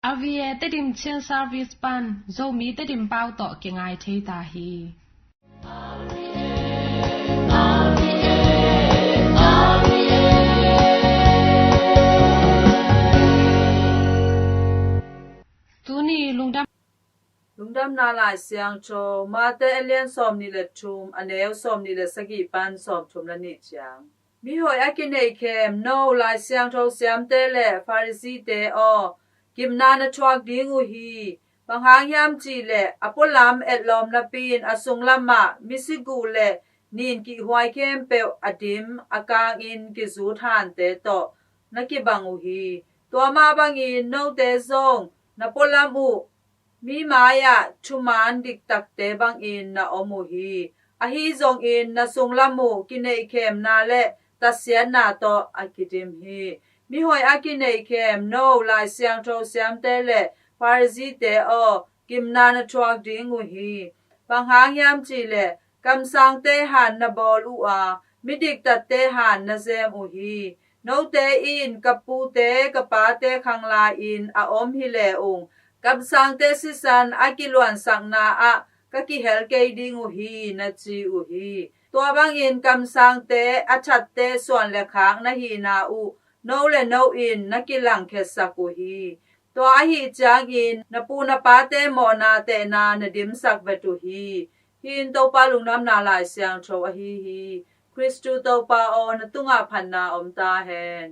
avie te dim chen service pan zo mi te dim pau to ke ngai thei ta hi tu ni lungdam na lai siang cho ma te alien som ni le thum aneu som ni le sagi pan som thum la ni chang mi hoi akinei kem no lai siang tho siam te le pharisi te o kim na na chuak ding u hi panghang yam chi le apolam et lom na pin asung lama misigu le nin ki huai kem pe adim akang in ki zu than te to nakibang u hi to ma bangin no te zong na polam u mi maya chuman dik tak te bang in na omu hi ahi zong in na sung lamu kinei kem na le tasyan na to akidim hi mi hoi akinei kem no lai siang tho siam te le pharisi te o kim na na chuak ding u hi panghang yam chi le kam sang te han na bol u a midik tat te han na zem u hi no te in kapu te kapa te khang la in a om hi le ung kam sang te sisan akiluan sang na a kaki hel ke ding u hi na chi u hi to bang in kam sang te achat te suan le khang na hi na u no le no in nakilang khesak u hi to a hi chang in na pu na pa te mo na te na na dim sak ve tu hi hin to pa lungnam na lai siang tho a hi Christu to pa o na tunga phan na om ta hen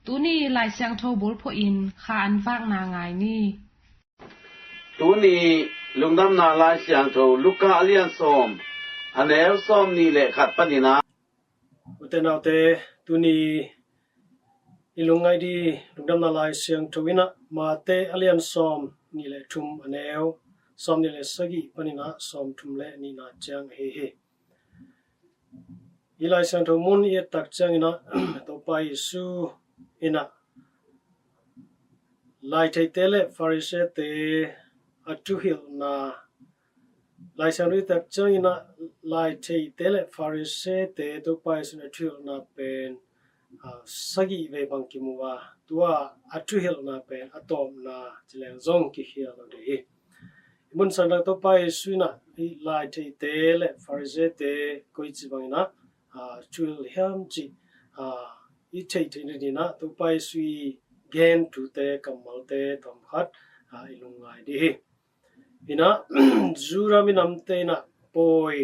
tu ni lai siang tho bol pho in kha an wak na ngai ni tu ni lungdam na lai siang tho luka alian som anel som ni le khat panina utenaute tu ni ilungai di lungdam na lai siang tho ina ma te alian som ni le thum anel som ni le sagi panina som thum le ni na chang he ilai siang tho mun ye tak chang ina to pai su ina lai thei tele pharise te atu hil na lai siang ri tak chang ina lai thei tele pharise te to pai su na thil na pen sagi ve bang ki muwa tua atu hil na pen atom na chileng zong ki hia lo de mun san to pai su na lai thei tele pharise te koi chi bang na chul hiam chi i thei thei ni na to pai sui gen tu te kamal te tom khat ilungai di ina zura mi nam te na poi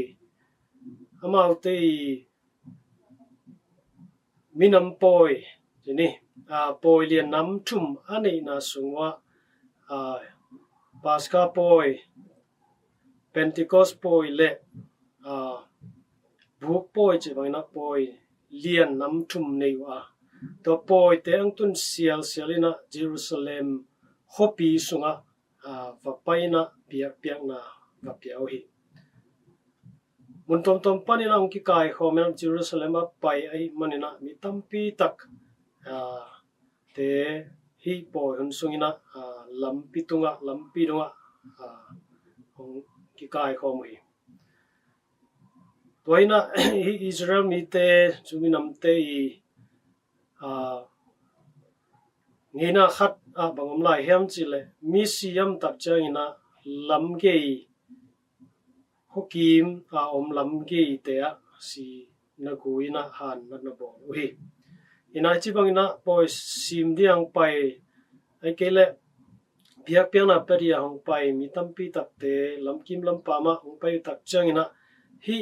amau te minam poi ni poi lian nam thum ani na sungwa Pascha poi Pentecost poi le buk poi che bang na poi lian nam thum nei wa to poi te ang tun sial ina Jerusalem hopi sunga va paina piak na va piau hi mun tom panina ang ki kai khomel Jerusalem a pai ai manina mi tampi tak te hi poi hun sungina lampi dunga ong ki kai khom hi toina hi Israel mi te chuminam te ngina khat bangom lai hem chile mi siam tak changina lamge hokim om lamge te si naguina han na bo hi ina chi bangina poi sim diang pai ai kele piak na peria hong pai mi tampi tak te lamkim lampama hong pai tak changina hi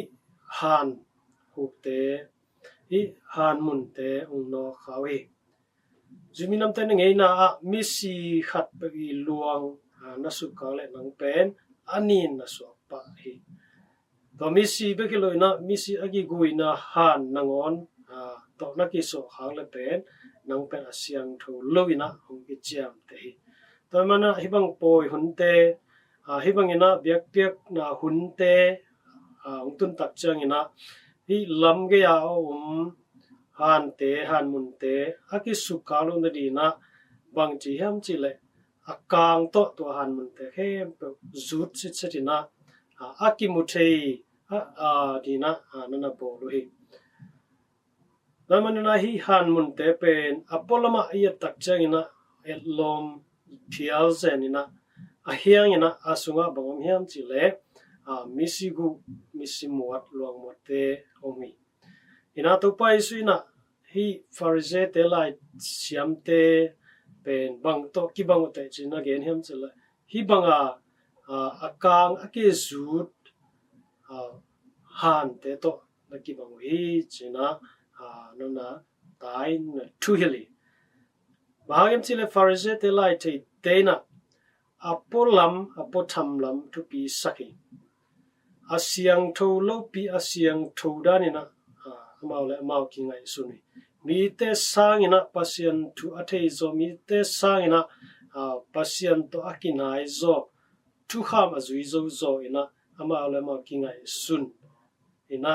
han huk te hi han mun te ong no khawi Juminam te ngei na misi khat bagi luang na su ka le nang pen anin na so pa hi to misi bagi loina misi agi guina han nangon to na ki so khang le pen nang pen asiang tho loina hong ki chiam te hi to mana hibang poi hunte hibang ina biak na hunte ong tun tak chang ina hi lam ge ya han te han mun te aki sukalo na di na bang chi ham chi le akang to han mun te hem pe zut sit na aki mu thei di na na bo lo hi Namanina hi han mun te pen apolama iya takchang ina etlom phial zenina a hiang ina asunga bangom hiam chile misigu misimuat luang mote omi ina to pai suina hi Pharisee te lai siam te pen bang to ki bang te china gen hiam chile hi banga akang ake zut han te to na ki bang hi china nona tai na thu hili bahagem chile Pharisee te lai te na apolam apotamlam tu pi saki asiang tho lo pi asiang tho danina amaule amau kingai suni mi te sangina pasien tu athei zo mi te sangina pasien to akinai zo tu kham azui zo ina amaule amau kingai sun ina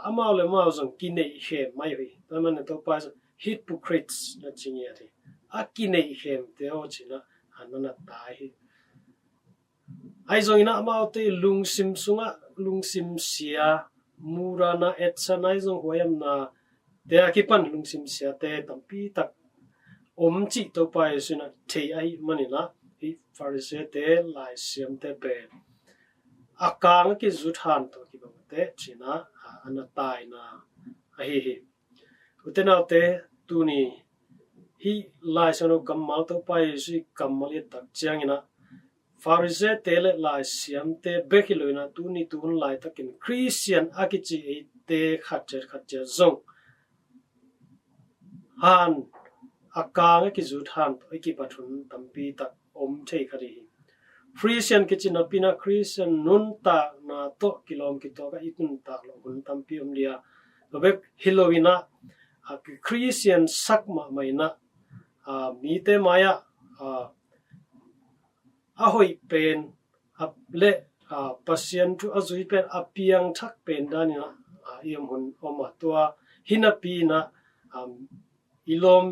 amaule amau zong kinei he mai hui taman to pa hypocrites na chingya thi akinei hem te o china anana tai ai zong ina amau te lungsim sunga lungsim sia murana etsanai zong hoyam na te akipan lungsim sia te tampi tak omchi to pai suna thei ai manina hi Pharisee te lai siam te pe akang ki zuthan to ki bangte china anatai na hi utena te tuni hi lai sono kamal to pai si kamal tak chiangina Pharisee te le lai siam te bekiloina tuni tun lai takin Christian akichi te khatcher zong han akang ki zuthan to ki pathun tampi tak om thei khari Christian kichina pina Christian nun ta na to kilom ki to ka itun ta lo hun tampi om dia bek hilowina Christian sakma maina mi te maya ahoi pen le pasien tu azui pen apiang thak pen danina iam hun oma tua hinapi na ilom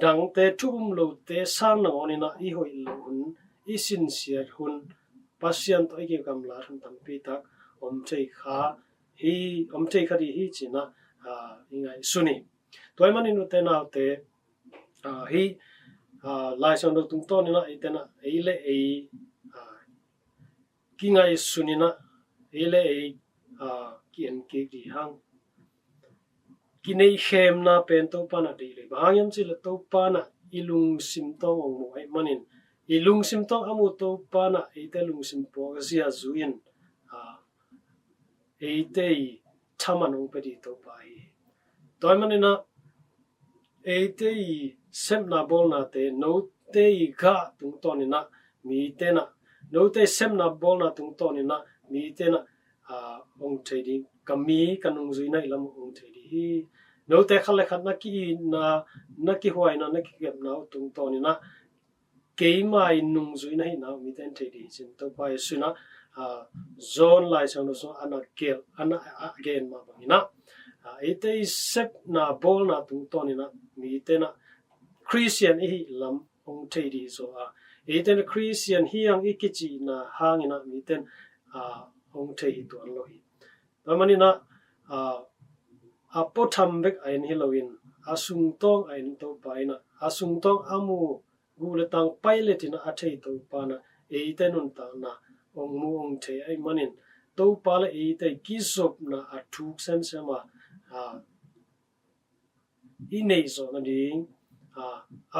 dang te thum lo te sang na onina I hoi lo hun isin siat hun pasien to ike kamla hun tampi tak om thei khadi hi china ingai suni toy manin te na te hi lai sang do tung to ni na itena eile kingai sunina eile kien ke di hang kinei hem na pen to pana de le bangem chile to pana ilung sim to ong mo ai manin ilung sim to amu to pana ite lung sim po sia zuin ite chaman ong pedi to pai toy manina ite sem na bol na te no te ga tung to ni na mi te na no te sem na bol na tung to ni na mi te na ong thedi kami kanung zui na ilam ong thedi hi no te khale khat na ki huai na ki gap na tung to ni na ke mai nung zui na hi na mi ten thedi chin to pai suna zone lai sang no so ana again ma bangina ite sep na bol na tung to ni na mi te na Christian hi lam ong thedi so ite na Christian hiang ikichi na hangina mi ten ong thei to an lo hi tamanina apotham bek ain Halloween asung tong ain to paina asung tong amu guletang pilotina athei to pana eite nun ta na ong mu ong thei ai manin to pala eite kisop na athuk sem sema inei zo na ding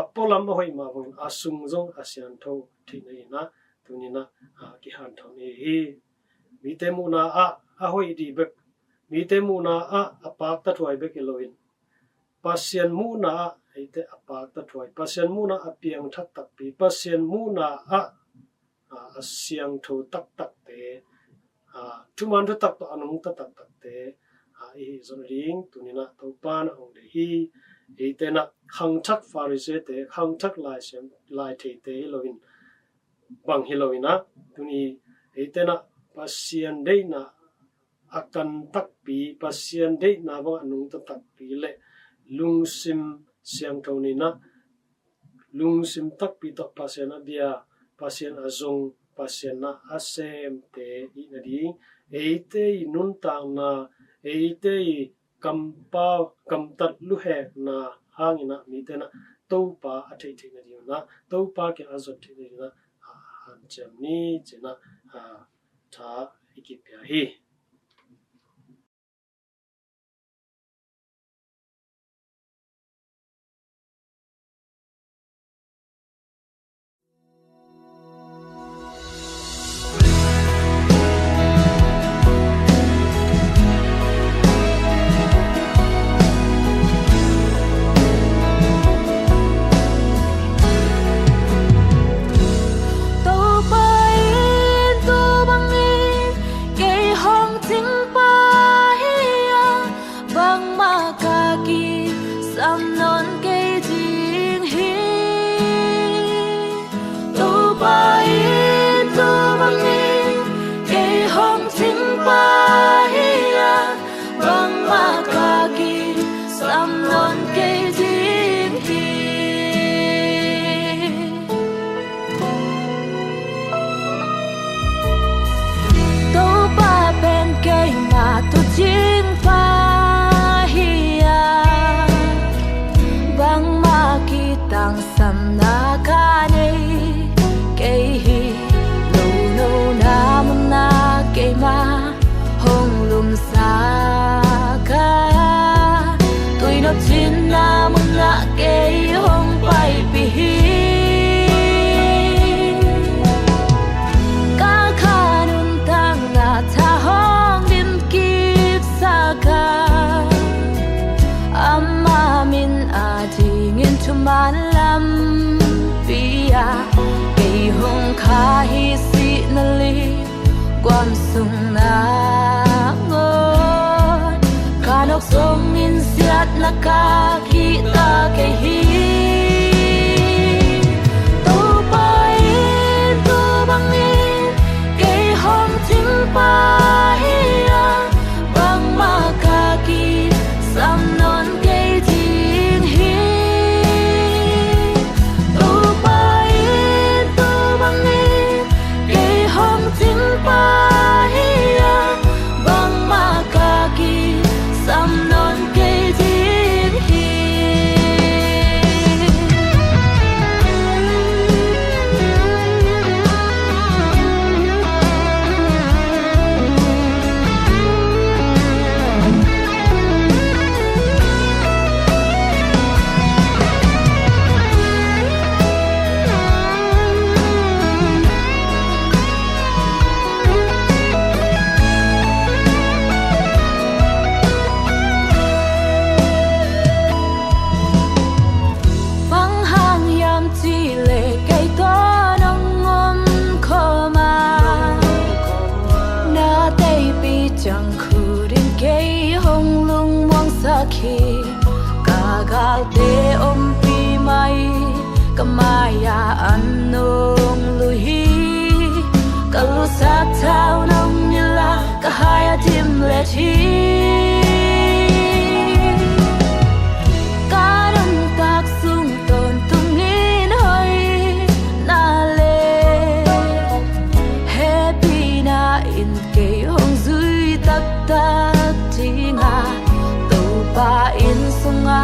apolam hoi ma bon asung zong asian tho thei na tunina ki han thon hi mi te mu na hoi di bek mi te mu na apak ta thoi bek eloin pasien mu na ite apak ta thoi pasien mu na apiang thak tak pi pasien mu na asiang tho tak tak te tuman tho tak to anung ta tak tak te I zon ring tunina to pan ong de hi ite na khang thak Pharisee te khang thak lai thei te eloin bang Halloween tuni ite na pasien de na akan tak pi pasien de na ba anung ta tak pi le lungsim siang thoni na lungsim tak pi to pasien bia pasien azong pasien na asem te I na di eite nun tang na eite cầm pa cầm tật lu he na hangina mi te na to pa a thei thei na ri na to pa ke azot thei thei na han chem ni chena tha ikipya hi Nakakita kay to pain to bangin kay hong ting pa hiya bang makaki samnon kay ting hi to pain to bangin kay hong ting pa hiya bang makaki samnon kay te om pi mai kamaya anong luhi kalu sa tao nong nila kahaya tim let hi karon tak sung ton tungin hoy na le happy na in ke hong zui tak tak tinga to pa in sunga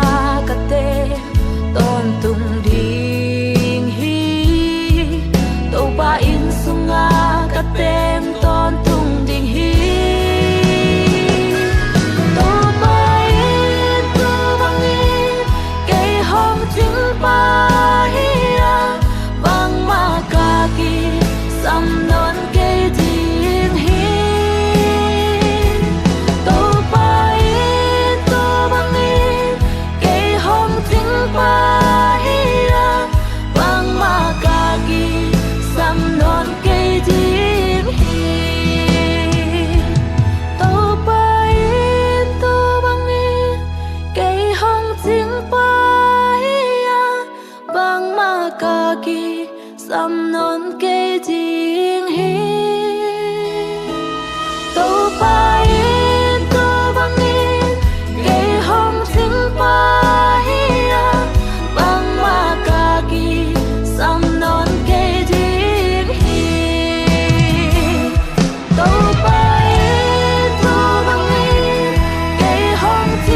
ton tung ding hi to ba in sunga ka tem ton tung ding hi to ba in to bang in kay hong ting pa hiya bang makaki sam non kay ding hi to ba in to bang in kay hong ting pa hiya bang makaki sam non kay ding hi to ba in to bang in kay hong ting pa hiya bang makaki sam non kay ding hi to ba in to bang in kay hong ting pa sam non kay ding hi to ba in to bang in kay hong ting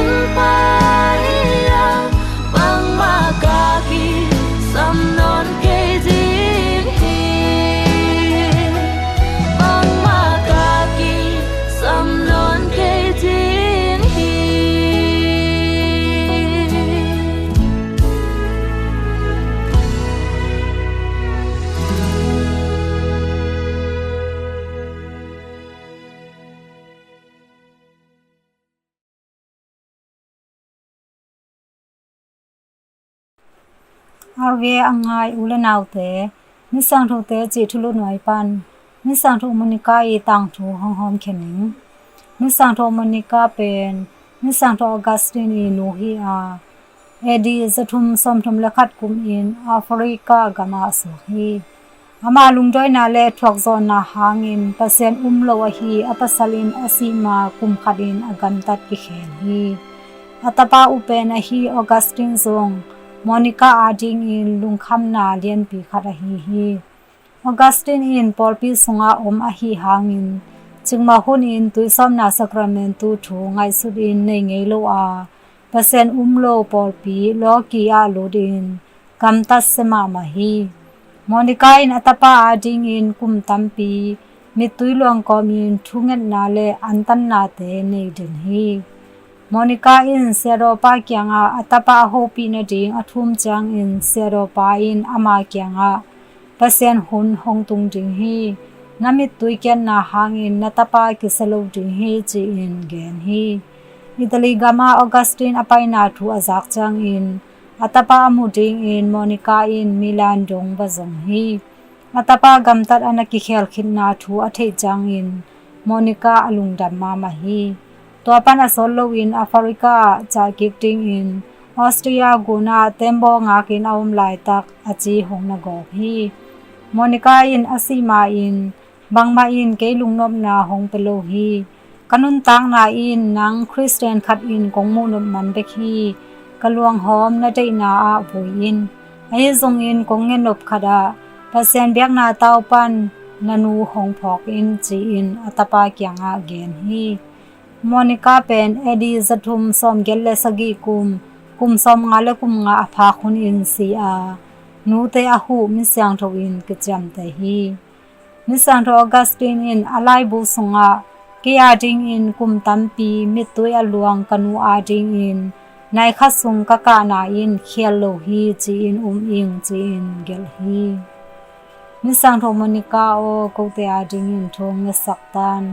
arve angai ulanaute nisang thu te chi thulu noi pan nisang thu monica I tang thu hong hom khening nisang thu monica pen nisang thu Augustine I nu hi a edi zathum somthum lakhat kum in Africa gama so hi ama lungdoi na le thok zon na hangin pasen umlo hi apasalin asima kum khadin agam tat ki khen hi atapa upen hi Augustine zong Monica ading in lungkham na lian pi khara hi Augustine in porpi sunga a hi hangin chingma hun in tuisom na sacramentu thu ngai sud in nei ngei lo a pasen umlo porpi lo ki a lodin kam tas sema ma hi Monica in atapa ading in kum tampi mitui long komin thunget na le antan na te nei din hi Monica in seropa kyanga atapa hopi na ding athum chang in seropa in ama kyanga pasen hun hong tung ding hi namit tuiken na hangin natapa kisalo ding hi chi in gen hi Italy gama Augustine apai na thu azak chang in atapa amu ding in Monica in Milan dong bazong hi atapa gamtat anaki khel khin na thu athei chang in Monica alungdam ma hi Topan asolo in Africa cha gifting in Austria guna tembo ngakin awm lai tak achi hongna go hi Monica in asima in bangma in keilungnop na hong pelo hi kanun tang na in nang Christian khat in kongmu nom man bek hi kaluang hom na dei na a buin ai zong in kongenop khada pasen biak na taupan nanu hong phok in chi in atapa kyanga gen hi Monica pen edi zathum som gelle sagi kum som ngale kum nga apha khun in si a nu te a hu mi sang tho in ke cham te hi mi sang tho Augustine in alai bu sunga ke a ding in kum tampi mi toi a luang kanu a ding in nai kha sung ka ka na in khial lo hi chi in ing chi in gel hi mi sang tho Monica o ko te a ding in thong nge saktan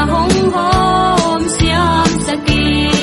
Hong hom siam saki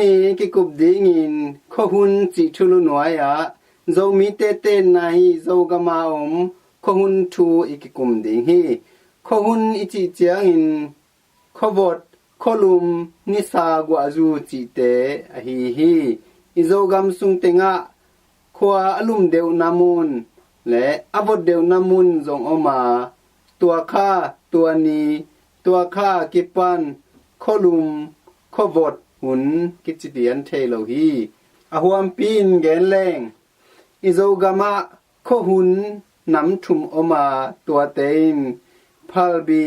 นี้กิกุบดีงินขหุนจิทุลุหน่วยอะโจมีเตเตนายโจกะมาขหุนทูอีกิกุมดิงฮีขหุนอิจิเจียงินขบดขลุมนิสากวาจูจิเตอะฮีฮีอิโจกัมซุงเตงะขวาอลุมเดวนามุนและอวดเดวนามุนจงอมาตัวข้าตัวนี้ตัวข้ากิปันขลุมขบดหุนกิจเดียนเทโลฮีอหวมปีนแกนแรงอิโจกามะขหุนนำทุมอมาตัวเต็มพัลบี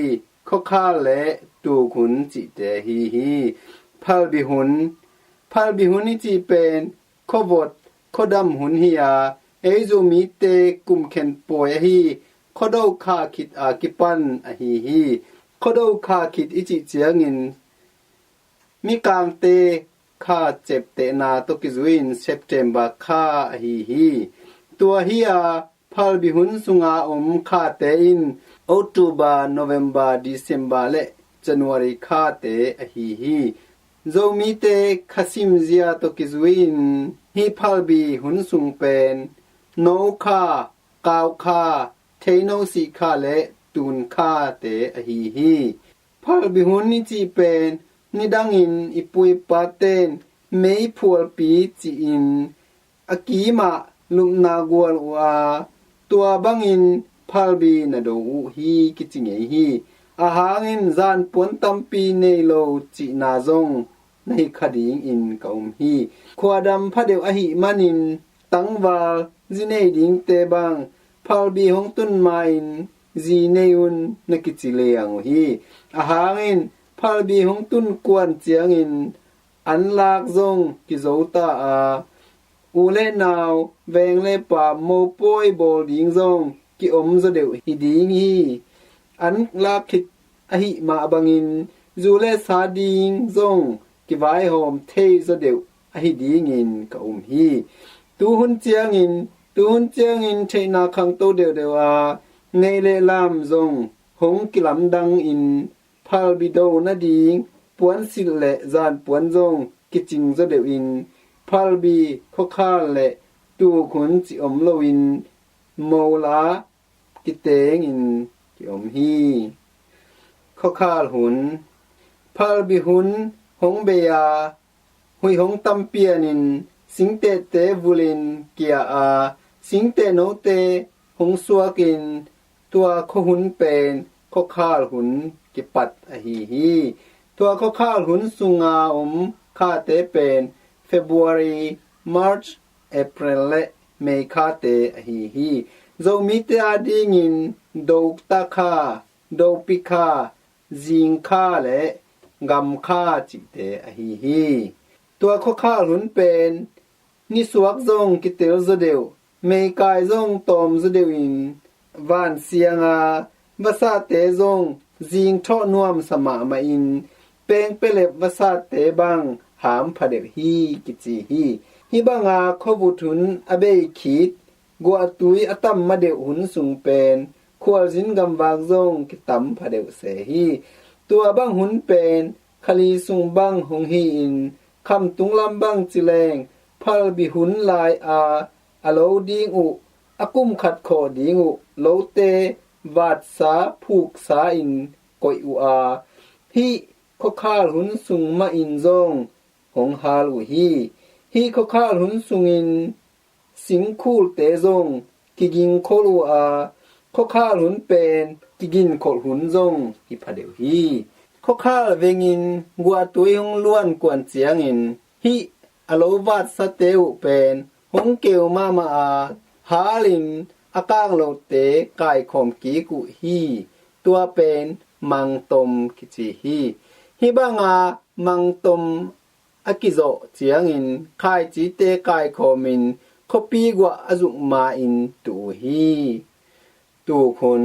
ขข้าและตูขุนจิเตฮีฮีพัลบีหุนนี่จีเป็นขบดขดำหุนฮียาเอโจมีเตกุมเข็นป่วยฮีขดเอาคาคิดอากิปันอะฮีฮีขดเอาคาคิดอิจิเจียงินมีกางเตคาเจ็บเตนาตกิจุอินเซปเทมบาคาฮีฮีตัวฮียาพัลบิหุนสุงาคาเตอินออตูบาโนเวมบาดิเซมบาเลจันวารีคาเตฮีฮีโจมีเตคาซิมเซียตกิจุอินฮีพัลบิหุนสุงเป็นโนคากาวคาเทโนสิคาเลตุนคาเตฮีฮีพัลบิหุนนี่จีเป็นนิดังอินอิปุยปาเตนเมยพัวปีจีอินอากีมาลุมนากวลวาตัวบังอินพัลบีนาโดอุฮีกิจิเงฮีอาหางินจานปวนตัมปีเนโลจินาซงในคดีอินกอมฮีขวาดำพระเดวอหิมันินตังวาลจิเนดิงเตบังพัลบีหงตุนมาอินจีเนยุนนกิจิเลยังฮีอาหางินพัลบีหงตุนกวนเจียงอินอันลากซงกิโซตาอาอูเลนาวเวงเลปาโมป่วยบอลดิงซงกิอมซะเดวฮิดิงฮีอันลากคิดอหิมาบังอินจูเลสาดิงซงกิไวหอมเทซะเดวอหิดิงอินกะอุมฮีตูหุนเจียงอินเทนาคังโตเดวเดวาเนเลลามซงหงกิลำดังอินพัลบิโดนาดิงปวนสิเลจานปวนซงกิจิงซะเดวอินพัลบีขคาและตูขุนจิอมโลวินโมลากิเตงอินกิอมฮีขคาหุนพัลบีหุนหงเบียหุยหงตัมเปียนินสิงเตเตวุลินเกียอาสิงเตโนเตหงสัวกินตัวขหุนเป็นขคาหุนกิปัดอะฮีฮีตัวขคาหุนสุงาคาเตเป็นFebruary March April และ May คาเตอะฮีฮีโจมีเตอาดิงินโดกตาคาโดปิคาจิงคาและกัมคาจิเตอะฮีฮีตัวขคาหุนเป็นนิสวกซงกิเตลซะเดวเมกายซงตอมซะเดวินวานเสียงาภาษาเตซงจิงทอนวมสมามาอินเปงเปเลบภาษาเตบังหามพะเดวฮีกิจิฮีฮิบังอาขบุทุนอเบยขีดกัวตุยอตัมมาเดวหุนสุงเป็นควลสินกำวากซงกิตัมพะเดวเสฮีตัวบังหุนเป็นคลีสุงบังหงฮีอินคำตุงลำบังจิแรงพัลบิหุนลายอาอโลดิงอุอากุมขัดขอดิงอุโลเตวาดสาผูกสาอินกอยอุอาฮิขคาลหุนสุงมาอินซงหงฮาลูฮีขคาลหุนสุงอินสิงคูลเตซงกิกิงโคลูอาขคาลหุนเป็นกิกินโคลหุนซงฮิพะเดวฮีขคาลเวงินกัวตุยหงล้วนกวนเจียงอินฮิอโลวาดสเตวเป็นหงเกวมาอาฮาลินอากางโลเตกายขอมกีกุฮีตัวเป็นมังตมกิจิฮีฮิบังอามังตมอากิโซเจียงอินคายจีเตกายขอมินคปีกว่าอจุมาอินตูฮีตูขุน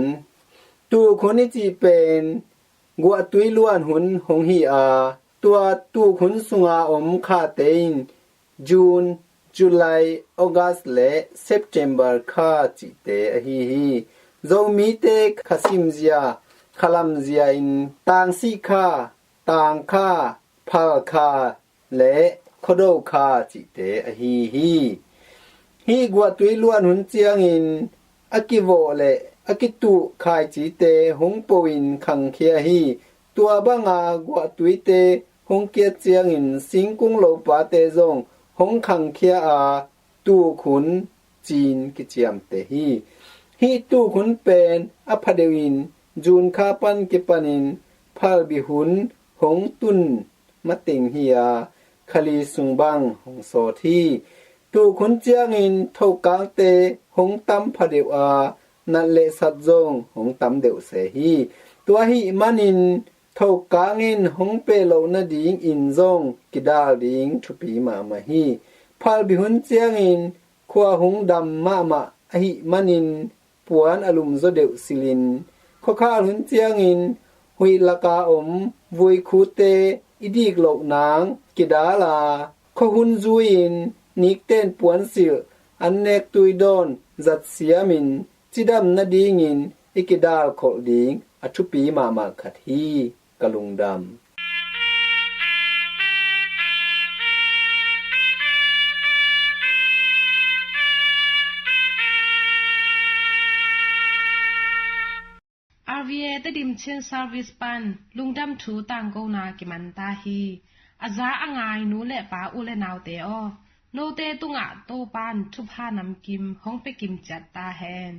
นี่จีเป็นกัวตุยล้วนหุนหงฮีอาตัวตูขุนสุงาคาเตนจูนJuly August และ September คาจิเตอะฮีโจมีเตคาซิมเซียคาลัมเซียอินตางซีคาตางคาพาคาและ ขอโดคาจิเตอฮีกว่าตุยล้วนหุนเจียงอินอากิโวเลอากิตุคายจิเตหงปวินขังเคียฮีตัวบังอากว่าตุยเตหงเกียเจียงอินสิงกุงโลปาเตจงหงขังเคียอาตูขุนจีนกิเจียมเตฮีตูขุนเป็นอภเดวินจูนคาปันกิปันินพาลบิหุนหงตุนมะติงเฮียคลีสุงบังหงโซทีตูขุนเจียงอินเท่ากางเตหงตำพะเดวอานันเลสัดจงหงตำเดวเสฮีตัวฮีมันินเท่ากางอินหงเปโลนาดิงอินจงกิดาลดิงชุปีมาฮีพาลบิหุนเจียงอินขวาหงดำมาอหิมันินปวนอลุมโซเดวซิลินข้อข้าหุนเจียงอินหุยลากาอมวุยคูเตอิดีกโลกนางกิดาลาข้อหุนจูอินนิกเต้นปวนสิลอันเนกตุยดอนจัดเสียมินจิดำนาดีงินอิกิดาลโคดิงอชุปีมาขัดฮีกะลุงดำRVA ตะดิมเชนซาร์วิสปันลุงดำถูต่างโกนากิมันตาฮีอาซาอ่างายนูและปาอุและนาวเตอโลเตตุงะโตปันทุพานำกิมห้องไปกิมจัดตาแฮน